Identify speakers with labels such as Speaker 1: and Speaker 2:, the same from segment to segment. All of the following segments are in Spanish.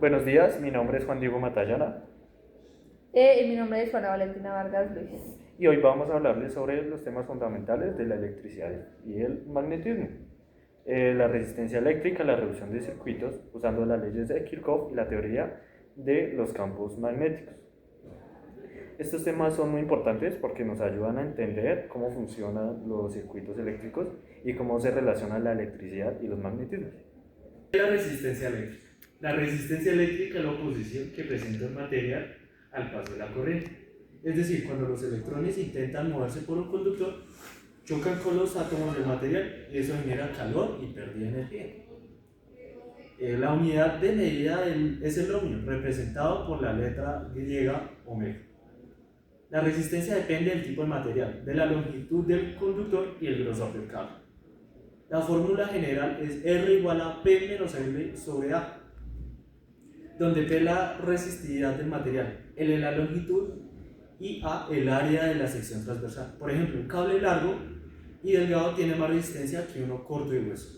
Speaker 1: Buenos días, mi nombre es Juan Diego Matallana
Speaker 2: Mi nombre es Juana Valentina Vargas Luis.
Speaker 1: y hoy vamos a hablarles sobre los temas fundamentales de la electricidad y el magnetismo. La resistencia eléctrica, la reducción de circuitos usando las leyes de Kirchhoff y la teoría de los campos magnéticos. Estos temas son muy importantes porque nos ayudan a entender cómo funcionan los circuitos eléctricos y cómo se relaciona la electricidad y los magnetismos.
Speaker 3: La resistencia eléctrica. La resistencia eléctrica es la oposición que presenta un material al paso de la corriente. Es decir, cuando los electrones intentan moverse por un conductor, chocan con los átomos del material y eso genera calor y pérdida de energía. La unidad de medida es el ohmio, representado por la letra griega omega. La resistencia depende del tipo de material, de la longitud del conductor y el grosor del cable. La fórmula general es R igual a P menos L sobre A, donde P es la resistividad del material, L es la longitud y A el área de la sección transversal. Por ejemplo, un cable largo y delgado tiene más resistencia que uno corto y grueso.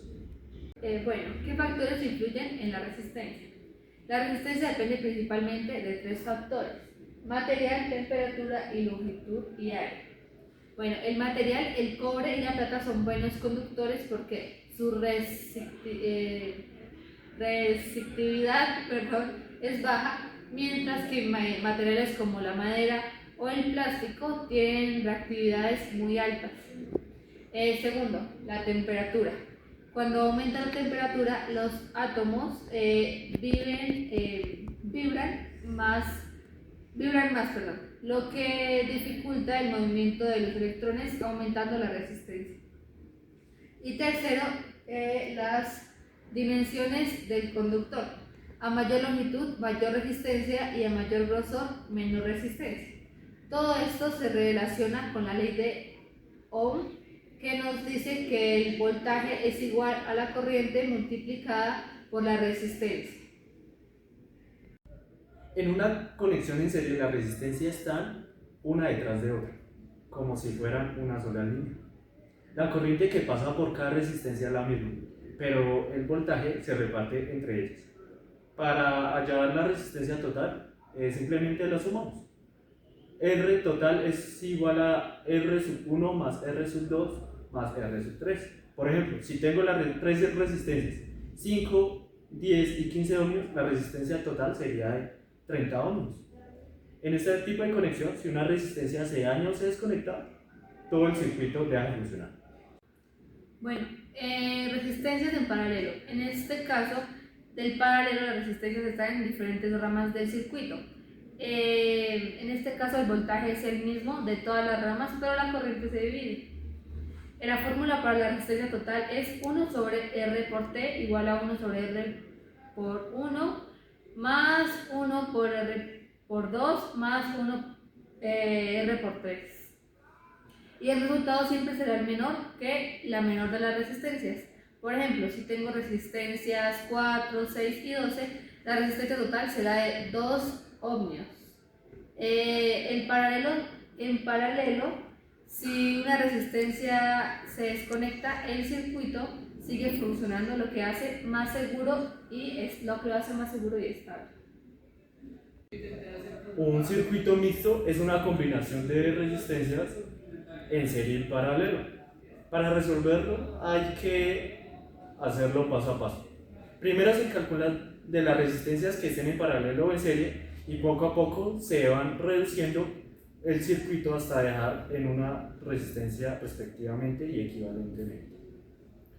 Speaker 2: ¿Qué factores influyen en la resistencia? La resistencia depende principalmente de tres factores: material, temperatura y longitud y área. El material, el cobre y la plata son buenos conductores porque su resistividad es baja, mientras que materiales como la madera o el plástico tienen reactividades muy altas. Segundo, la temperatura. Cuando aumenta la temperatura, los átomos vibran más, lo que dificulta el movimiento de los electrones, aumentando la resistencia. Y tercero, las dimensiones del conductor. A mayor longitud, mayor resistencia, y a mayor grosor, menor resistencia. Todo esto se relaciona con la ley de Ohm, que nos dice que el voltaje es igual a la corriente multiplicada por la resistencia.
Speaker 3: En una conexión en serie, las resistencias están una detrás de otra, como si fueran una sola línea. La corriente que pasa por cada resistencia es la misma, pero el voltaje se reparte entre ellas. Para hallar la resistencia total, simplemente la sumamos. R total es igual a R sub 1 más R sub 2 más R sub 3. Por ejemplo, si tengo las tres resistencias, 5, 10 y 15 ohmios, la resistencia total sería de 30 ohmios. En este tipo de conexión, si una resistencia se daña o se desconecta, todo el circuito deja de funcionar.
Speaker 2: Resistencias en paralelo. En este caso, del paralelo, las resistencias están en diferentes ramas del circuito. En este caso, el voltaje es el mismo de todas las ramas, pero la corriente se divide. La fórmula para la resistencia total es 1 sobre R por T igual a 1 sobre R por 1 más 1 por R por 2 más 1 R por 3. Y el resultado siempre será el menor que la menor de las resistencias. Por ejemplo, si tengo resistencias 4, 6 y 12, la resistencia total será de 2 ohmios. En paralelo, si una resistencia se desconecta, el circuito sigue funcionando, lo que hace más seguro y estable.
Speaker 3: Un circuito mixto es una combinación de resistencias en serie y paralelo. Para resolverlo hay que hacerlo paso a paso. Primero se calcula de las resistencias que estén en paralelo o en serie y poco a poco se van reduciendo el circuito hasta dejar en una resistencia respectivamente y equivalentemente.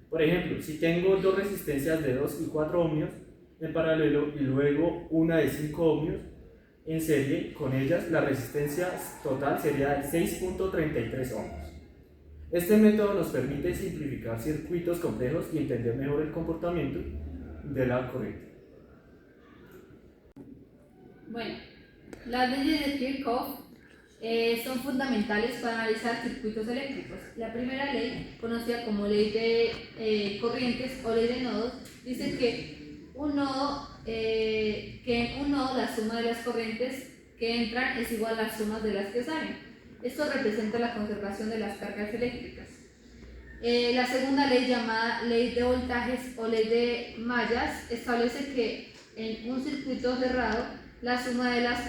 Speaker 3: Por ejemplo, si tengo dos resistencias de 2 y 4 ohmios en paralelo y luego una de 5 ohmios en serie, con ellas la resistencia total sería de 6.33 ohmios. Este método nos permite simplificar circuitos complejos y entender mejor el comportamiento de la corriente.
Speaker 2: Las leyes de Kirchhoff son fundamentales para analizar circuitos eléctricos. La primera ley, conocida como ley de corrientes o ley de nodos, dice que en un nodo la suma de las corrientes que entran es igual a las sumas de las que salen. Esto representa la conservación de las cargas eléctricas. La segunda ley, llamada ley de voltajes o ley de mallas, establece que En un circuito cerrado, la suma de las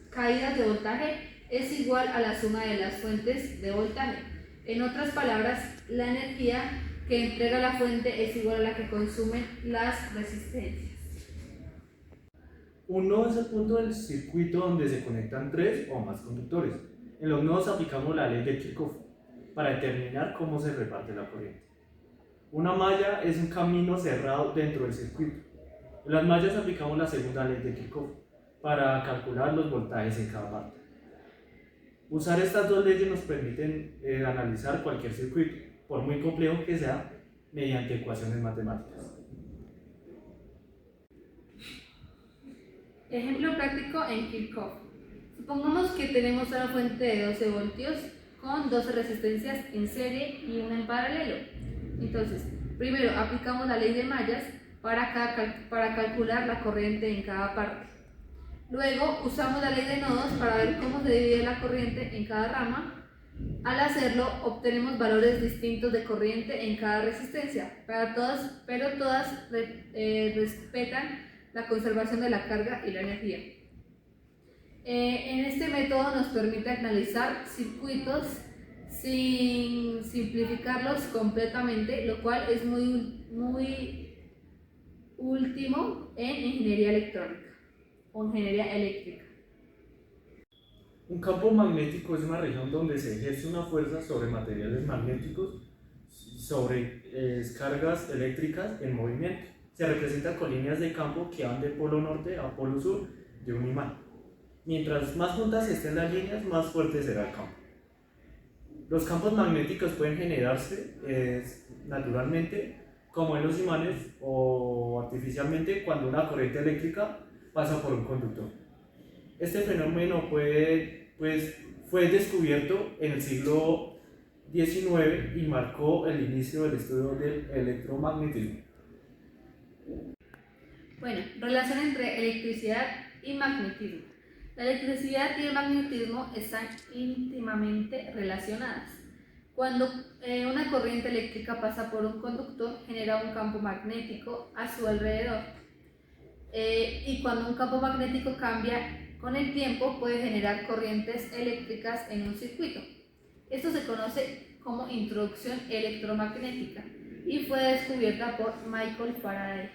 Speaker 2: caídas de voltaje es igual a la suma de las fuentes de voltaje. En otras palabras, la energía que entrega la fuente es igual a la que consumen las resistencias.
Speaker 3: Un nodo es el punto del circuito donde se conectan tres o más conductores. En los nodos aplicamos la ley de Kirchhoff para determinar cómo se reparte la corriente. Una malla es un camino cerrado dentro del circuito. En las mallas aplicamos la segunda ley de Kirchhoff para calcular los voltajes en cada parte. Usar estas dos leyes nos permiten analizar cualquier circuito, por muy complejo que sea, mediante ecuaciones matemáticas.
Speaker 2: Ejemplo práctico en Kirchhoff. Supongamos que tenemos una fuente de 12 voltios con 12 resistencias en serie y una en paralelo. Entonces, primero aplicamos la ley de mallas para calcular la corriente en cada parte. Luego usamos la ley de nodos para ver cómo se divide la corriente en cada rama. Al hacerlo, obtenemos valores distintos de corriente en cada resistencia, pero todas respetan la conservación de la carga y la energía. En este método nos permite analizar circuitos sin simplificarlos completamente, lo cual es muy último en ingeniería electrónica o ingeniería eléctrica.
Speaker 3: Un campo magnético es una región donde se ejerce una fuerza sobre materiales magnéticos, sobre cargas eléctricas en movimiento. Se representa con líneas de campo que van del polo norte a polo sur de un imán. Mientras más juntas estén las líneas, más fuerte será el campo. Los campos magnéticos pueden generarse naturalmente, como en los imanes, o artificialmente cuando una corriente eléctrica pasa por un conductor. Este fenómeno fue descubierto en el siglo XIX y marcó el inicio del estudio del electromagnetismo.
Speaker 2: Bueno, relación entre electricidad y magnetismo. La electricidad y el magnetismo están íntimamente relacionadas. Cuando una corriente eléctrica pasa por un conductor, genera un campo magnético a su alrededor. Y cuando un campo magnético cambia con el tiempo, puede generar corrientes eléctricas en un circuito. Esto se conoce como introducción electromagnética y fue descubierta por Michael Faraday.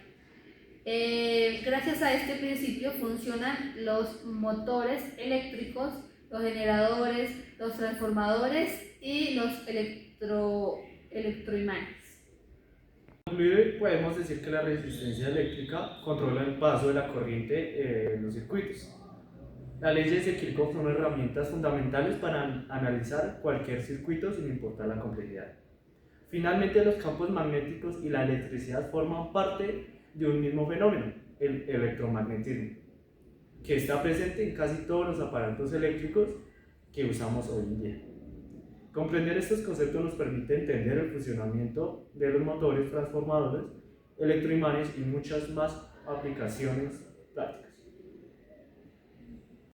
Speaker 2: Gracias a este principio funcionan los motores eléctricos, los generadores, los transformadores y los electroimanes.
Speaker 3: Para concluir, podemos decir que la resistencia eléctrica controla el paso de la corriente en los circuitos. Las leyes de Kirchhoff son herramientas fundamentales para analizar cualquier circuito sin importar la complejidad. Finalmente, los campos magnéticos y la electricidad forman parte de un mismo fenómeno, el electromagnetismo, que está presente en casi todos los aparatos eléctricos que usamos hoy en día. Comprender estos conceptos nos permite entender el funcionamiento de los motores, transformadores, electroimanes y muchas más aplicaciones prácticas.